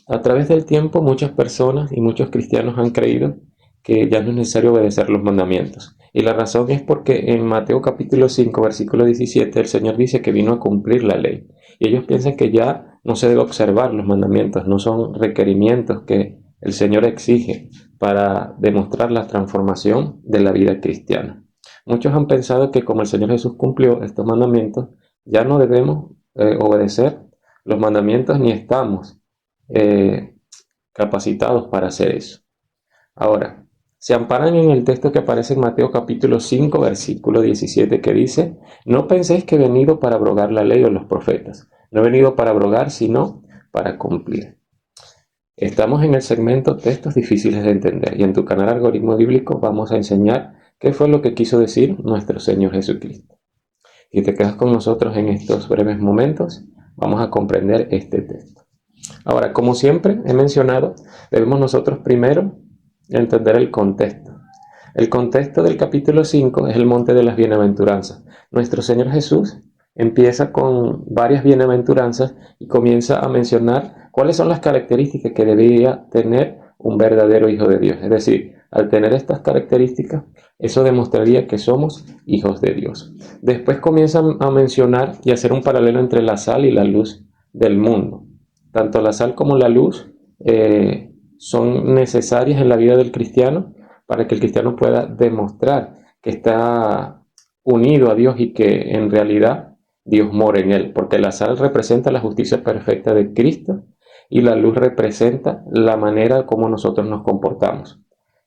A través del tiempo, muchas personas y muchos cristianos han creído que ya no es necesario obedecer los mandamientos. Y la razón es porque en Mateo capítulo 5, versículo 17, el Señor dice que vino a cumplir la ley. Y ellos piensan que ya no se debe observar los mandamientos, no son requerimientos que el Señor exige para demostrar la transformación de la vida cristiana. Muchos han pensado que como el Señor Jesús cumplió estos mandamientos, ya no debemos obedecer los mandamientos ni estamos eh, capacitados para hacer eso. Ahora, se amparan en el texto que aparece en Mateo capítulo 5, versículo 17, que dice: no penséis que he venido para abrogar la ley o los profetas. No he venido para abrogar, sino para cumplir. Estamos en el segmento textos difíciles de entender y en tu canal Algoritmo Bíblico vamos a enseñar qué fue lo que quiso decir nuestro Señor Jesucristo. Si te quedas con nosotros en estos breves momentos, vamos a comprender este texto. Ahora, como siempre he mencionado, debemos nosotros primero entender el contexto. El contexto del capítulo 5 es el monte de las bienaventuranzas. Nuestro Señor Jesús empieza con varias bienaventuranzas y comienza a mencionar cuáles son las características que debería tener un verdadero hijo de Dios. Es decir, al tener estas características, eso demostraría que somos hijos de Dios. Después comienza a mencionar y hacer un paralelo entre la sal y la luz del mundo. Tanto la sal como la luz son necesarias en la vida del cristiano para que el cristiano pueda demostrar que está unido a Dios y que en realidad Dios mora en él, porque la sal representa la justicia perfecta de Cristo y la luz representa la manera como nosotros nos comportamos,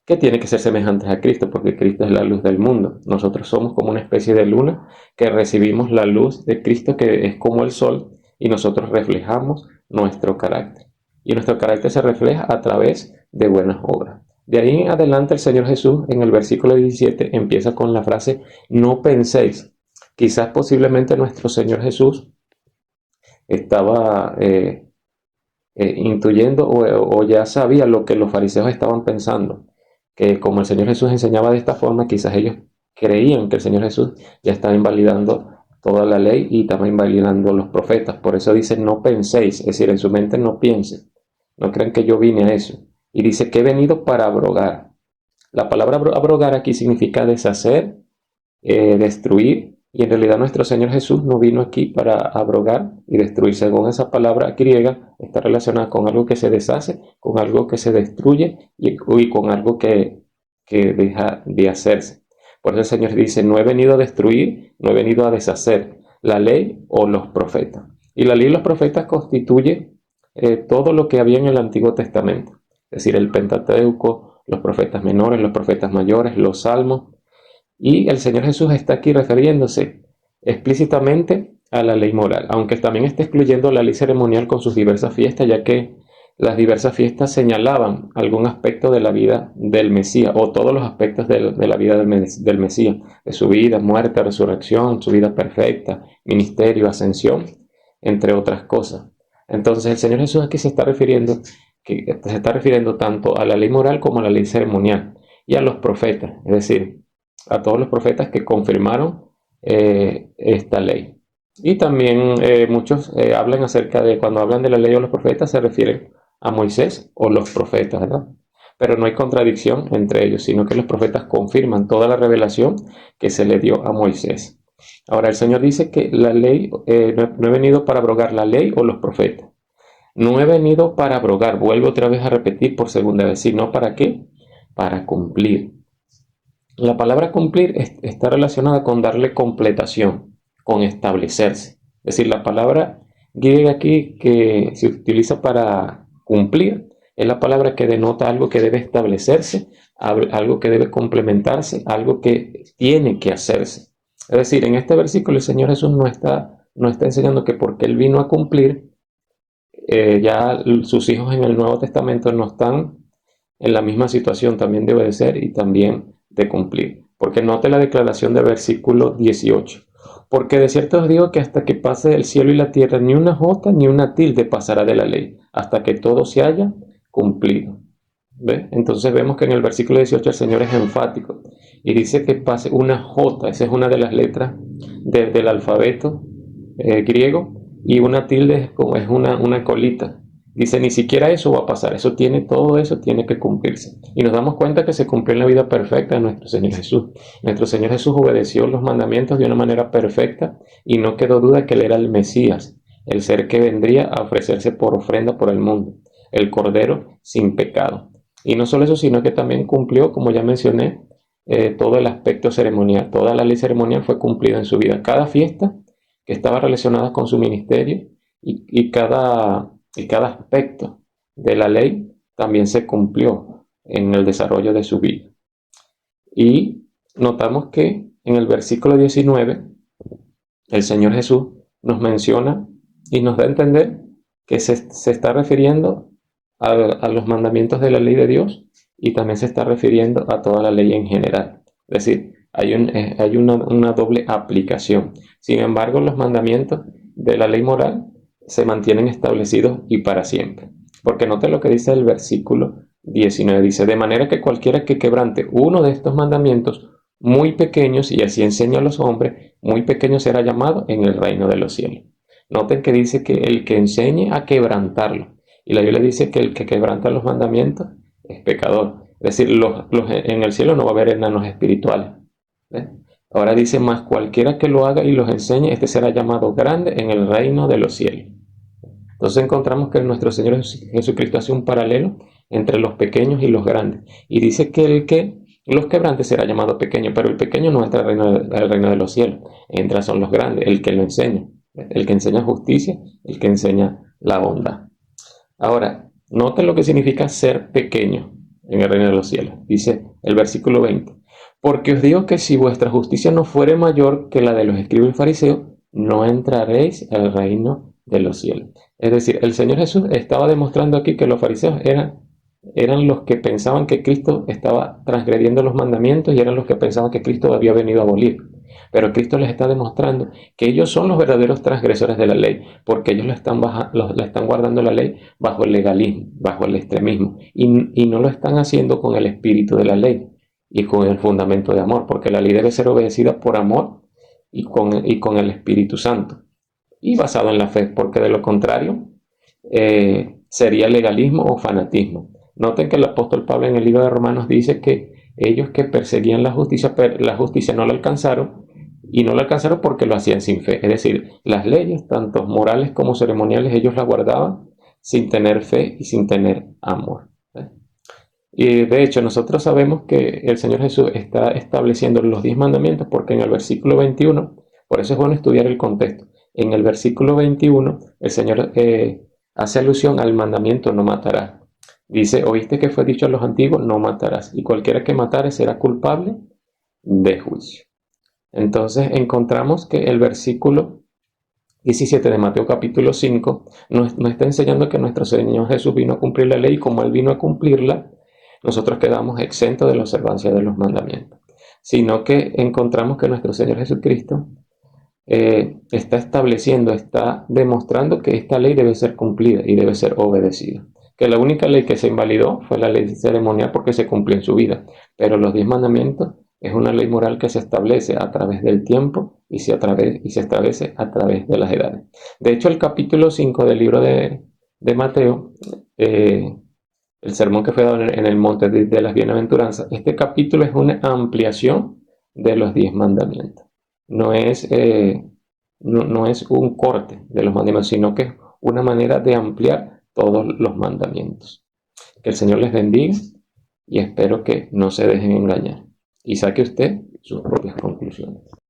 que tiene que ser semejantes a Cristo, porque Cristo es la luz del mundo. Nosotros somos como una especie de luna que recibimos la luz de Cristo, que es como el sol, y nosotros reflejamos nuestro carácter. Y nuestro carácter se refleja a través de buenas obras. De ahí en adelante el Señor Jesús en el versículo 17 empieza con la frase no penséis. Quizás posiblemente nuestro Señor Jesús estaba intuyendo o ya sabía lo que los fariseos estaban pensando, que como el Señor Jesús enseñaba de esta forma, quizás ellos creían que el Señor Jesús ya estaba invalidando toda la ley y estaba invalidando los profetas. Por eso dice no penséis, es decir, en su mente no piensen, no crean que yo vine a eso. Y dice que he venido para abrogar. La palabra abrogar aquí significa deshacer, destruir, y en realidad nuestro Señor Jesús no vino aquí para abrogar y destruir. Según esa palabra griega, está relacionada con algo que se deshace, con algo que se destruye y con algo que deja de hacerse. Por eso el Señor dice, no he venido a destruir, no he venido a deshacer la ley o los profetas. Y la ley y los profetas constituye todo lo que había en el Antiguo Testamento. Es decir, el Pentateuco, los profetas menores, los profetas mayores, los salmos. Y el Señor Jesús está aquí refiriéndose explícitamente a la ley moral, aunque también está excluyendo la ley ceremonial con sus diversas fiestas, ya que las diversas fiestas señalaban algún aspecto de la vida del Mesías, o todos los aspectos de la vida del Mesías, de su vida, muerte, resurrección, su vida perfecta, ministerio, ascensión, entre otras cosas. Entonces el Señor Jesús aquí se está refiriendo tanto a la ley moral como a la ley ceremonial y a los profetas, es decir, a todos los profetas que confirmaron esta ley. Y también muchos hablan acerca de, cuando hablan de la ley o los profetas, se refieren a Moisés o los profetas, ¿verdad? Pero no hay contradicción entre ellos, sino que los profetas confirman toda la revelación que se le dio a Moisés. Ahora el Señor dice que la ley, no he venido para abrogar la ley o los profetas. No he venido para abrogar, vuelvo otra vez a repetir por segunda vez, sino ¿para qué? Para cumplir. La palabra cumplir está relacionada con darle completación, con establecerse. Es decir, la palabra griega aquí que se utiliza para cumplir es la palabra que denota algo que debe establecerse, algo que debe complementarse, algo que tiene que hacerse. Es decir, en este versículo el Señor Jesús no está enseñando que porque Él vino a cumplir, ya sus hijos en el Nuevo Testamento no están en la misma situación también de obedecer y también de cumplir. Porque note la declaración del versículo 18. Porque de cierto os digo que hasta que pase el cielo y la tierra, ni una jota ni una tilde pasará de la ley, hasta que todo se haya cumplido. ¿Ve? Entonces vemos que en el versículo 18 el Señor es enfático y dice que pase una jota, esa es una de las letras del alfabeto griego, y una tilde es una colita. Dice, ni siquiera eso va a pasar, todo eso tiene que cumplirse. Y nos damos cuenta que se cumplió en la vida perfecta de nuestro Señor Jesús. Nuestro Señor Jesús obedeció los mandamientos de una manera perfecta y no quedó duda que Él era el Mesías, el ser que vendría a ofrecerse por ofrenda por el mundo, el Cordero sin pecado. Y no solo eso, sino que también cumplió, como ya mencioné, todo el aspecto ceremonial. Toda la ley ceremonial fue cumplida en su vida. Cada fiesta que estaba relacionada con su ministerio y cada aspecto de la ley también se cumplió en el desarrollo de su vida. Y notamos que en el versículo 19 el Señor Jesús nos menciona y nos da a entender que se está refiriendo a los mandamientos de la ley de Dios y también se está refiriendo a toda la ley en general. Es decir, hay una doble aplicación. Sin embargo, los mandamientos de la ley moral se mantienen establecidos y para siempre. Porque note lo que dice el versículo 19. Dice, de manera que cualquiera que quebrante uno de estos mandamientos muy pequeños, y así enseña a los hombres, muy pequeño será llamado en el reino de los cielos. Noten que dice que el que enseñe a quebrantarlo. Y la Biblia dice que el que quebranta los mandamientos es pecador. Es decir, en el cielo no va a haber enanos espirituales. ¿Ves? Ahora dice, más cualquiera que lo haga y los enseñe, este será llamado grande en el reino de los cielos. Entonces encontramos que nuestro Señor Jesucristo hace un paralelo entre los pequeños y los grandes. Y dice que el que los quebrante será llamado pequeño, pero el pequeño no entra al reino de los cielos. Entra son los grandes, el que lo enseña. El que enseña justicia, el que enseña la bondad. Ahora, noten lo que significa ser pequeño en el reino de los cielos. Dice el versículo 20. Porque os digo que si vuestra justicia no fuere mayor que la de los escribas y fariseos, no entraréis al reino de los cielos. Es decir, el Señor Jesús estaba demostrando aquí que los fariseos eran los que pensaban que Cristo estaba transgrediendo los mandamientos y eran los que pensaban que Cristo había venido a abolir. Pero Cristo les está demostrando que ellos son los verdaderos transgresores de la ley, porque ellos la están guardando la ley bajo el legalismo, bajo el extremismo, y no lo están haciendo con el espíritu de la ley y con el fundamento de amor, porque la ley debe ser obedecida por amor y con el Espíritu Santo, y basado en la fe, porque de lo contrario sería legalismo o fanatismo. Noten que el apóstol Pablo en el libro de Romanos dice que ellos que perseguían la justicia no la alcanzaron, y no la alcanzaron porque lo hacían sin fe. Es decir, las leyes, tanto morales como ceremoniales, ellos las guardaban sin tener fe y sin tener amor. Y de hecho, nosotros sabemos que el Señor Jesús está estableciendo los 10 mandamientos porque en el versículo 21, por eso es bueno estudiar el contexto, en el versículo 21 el Señor hace alusión al mandamiento no matarás. Dice, oíste que fue dicho a los antiguos, no matarás, y cualquiera que matare será culpable de juicio. Entonces encontramos que el versículo 17 de Mateo capítulo 5 nos está enseñando que nuestro Señor Jesús vino a cumplir la ley y como Él vino a cumplirla, nosotros quedamos exentos de la observancia de los mandamientos. Sino que encontramos que nuestro Señor Jesucristo está estableciendo, está demostrando que esta ley debe ser cumplida y debe ser obedecida. Que la única ley que se invalidó fue la ley ceremonial porque se cumplió en su vida, pero los 10 mandamientos es una ley moral que se establece a través del tiempo y se establece a través de las edades. De hecho, el capítulo 5 del libro de Mateo, el sermón que fue dado en el monte de las bienaventuranzas, este capítulo es una ampliación de los 10 mandamientos. No es un corte de los mandamientos, sino que es una manera de ampliar todos los mandamientos. Que el Señor les bendiga y espero que no se dejen engañar y saque usted sus propias conclusiones.